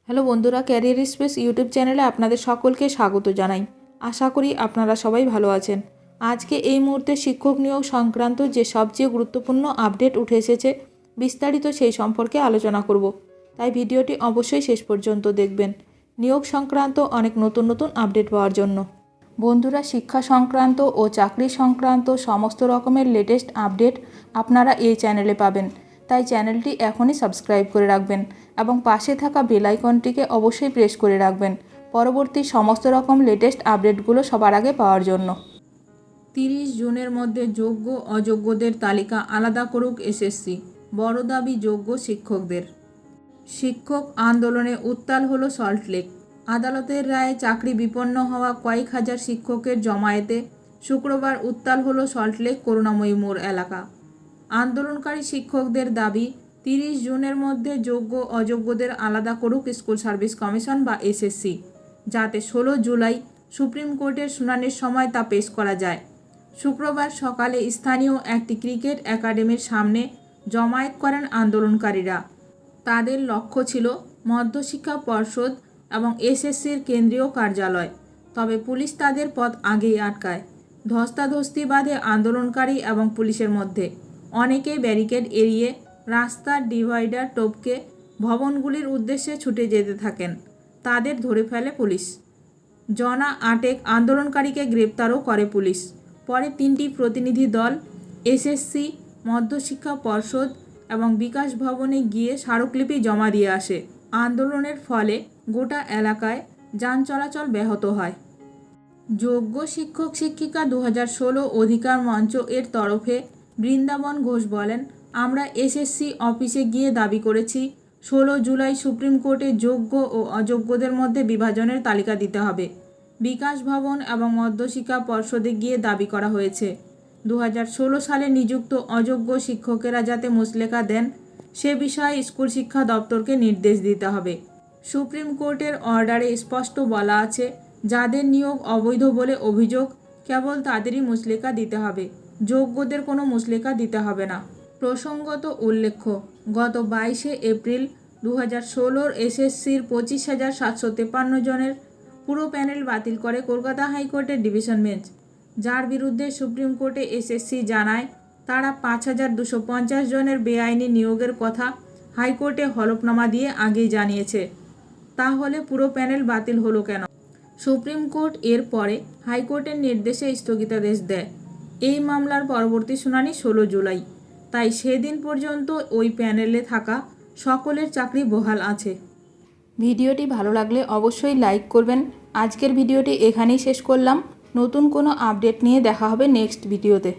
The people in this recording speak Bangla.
হ্যালো বন্ধুরা, ক্যারিয়ার স্পেস ইউটিউব চ্যানেলে আপনাদের সকলকে স্বাগত জানাই। আশা করি আপনারা সবাই ভালো আছেন। আজকে এই মুহূর্তে শিক্ষক নিয়োগ সংক্রান্ত যে সবচেয়ে গুরুত্বপূর্ণ আপডেট উঠে এসেছে, বিস্তারিত সেই সম্পর্কে আলোচনা করব। তাই ভিডিওটি অবশ্যই শেষ পর্যন্ত দেখবেন নিয়োগ সংক্রান্ত অনেক নতুন নতুন আপডেট পাওয়ার জন্য। বন্ধুরা, শিক্ষা সংক্রান্ত ও চাকরি সংক্রান্ত সমস্ত রকমের লেটেস্ট আপডেট আপনারা এই চ্যানেলে পাবেন। তাই চ্যানেলটি এখনই সাবস্ক্রাইব করে রাখবেন এবং পাশে থাকা বেল আইকনটিকে অবশ্যই প্রেস করে রাখবেন পরবর্তী সমস্ত রকম লেটেস্ট আপডেটগুলো সবার আগে পাওয়ার জন্য। 30 জুনের মধ্যে যোগ্য অযোগ্যদের তালিকা আলাদা করুক এসএসসি, বড় দাবি যোগ্য শিক্ষকদের। শিক্ষক আন্দোলনে উত্তাল হলো সল্টলেক। আদালতের রায়ে চাকরি বিপন্ন হওয়া কয়েক হাজার শিক্ষকের জমায়েতে শুক্রবার উত্তাল হলো সল্টলেক করুণাময়ী মোড় এলাকা। আন্দোলনকারী শিক্ষকদের দাবি 30 জুনের মধ্যে যোগ্য অযোগ্যদের আলাদা করুক স্কুল সার্ভিস কমিশন বা এসএসসি, যাতে 16 জুলাই সুপ্রিম কোর্টের শুনানির সময় তা পেশ করা যায়। শুক্রবার সকালে স্থানীয় একটি ক্রিকেট একাডেমির সামনে জমায়েত করেন আন্দোলনকারীরা। তাদের লক্ষ্য ছিল মধ্যশিক্ষা পর্ষদ এবং এসএসসির কেন্দ্রীয় কার্যালয়, তবে পুলিশ তাদের পথ আগেই আটকায়। ধস্তাধস্তি বাধে আন্দোলনকারী এবং পুলিশের মধ্যে। অনেকেই ব্যারিকেড এড়িয়ে রাস্তার ডিভাইডার টপকে ভবনগুলির উদ্দেশ্যে ছুটে যেতে থাকেন। তাদের ধরে ফেলে পুলিশ। জনা 8 আন্দোলনকারীকে গ্রেপ্তারও করে পুলিশ। পরে 3টি প্রতিনিধি দল এসএসসি, মধ্যশিক্ষা পর্ষদ এবং বিকাশ ভবনে গিয়ে স্মারকলিপি জমা দিয়ে আসে। আন্দোলনের ফলে গোটা এলাকায় যান চলাচল ব্যাহত হয়। যোগ্য শিক্ষক শিক্ষিকা 2016 অধিকার মঞ্চ এর তরফে বৃন্দাবন ঘোষ বলেন, আমরা এসএসসি অফিসে গিয়ে দাবি করেছি 16 জুলাই সুপ্রিম কোর্টে যোগ্য ও অযোগ্যদের মধ্যে বিভাজনের তালিকা দিতে হবে। বিকাশ ভবন এবং মধ্যশিক্ষা পর্ষদে গিয়ে দাবি করা হয়েছে 2016 সালে নিযুক্ত অযোগ্য শিক্ষকেরা যাতে মুচলেখা দেন সে বিষয়ে স্কুল শিক্ষা দপ্তরকে নির্দেশ দিতে হবে। সুপ্রিম কোর্টের অর্ডারে স্পষ্ট বলা আছে, যাদের নিয়োগ অবৈধ বলে অভিযোগ কেবল তাদেরই মুচলেখা দিতে হবে, যোগ্যদের কোনো মুচলেখা দিতে হবে না। প্রসঙ্গত উল্লেখ্য, গত 22 এপ্রিল 2016 এসএসসির 25,753 জনের পুরো প্যানেল বাতিল করে কলকাতা হাইকোর্টের ডিভিশন বেঞ্চ, যার বিরুদ্ধে সুপ্রিম কোর্টে এসএসসি জানায় তারা 5,250 জনের বেআইনি নিয়োগের কথা হাইকোর্টে হলফনামা দিয়ে আগেই জানিয়েছে। তাহলে পুরো প্যানেল বাতিল হলো কেন? সুপ্রিম কোর্ট এর পরে হাইকোর্টের নির্দেশে স্থগিতাদেশ দেয়। এই মামলার পরবর্তী শুনানি 16 জুলাই। তাই সেদিন পর্যন্ত ওই প্যানেলে থাকা সকলের চাকরি বহাল আছে। ভিডিওটি ভালো লাগলে অবশ্যই লাইক করবেন। আজকের ভিডিওটি এখানেই শেষ করলাম। নতুন কোনো আপডেট নিয়ে দেখা হবে নেক্সট ভিডিওতে।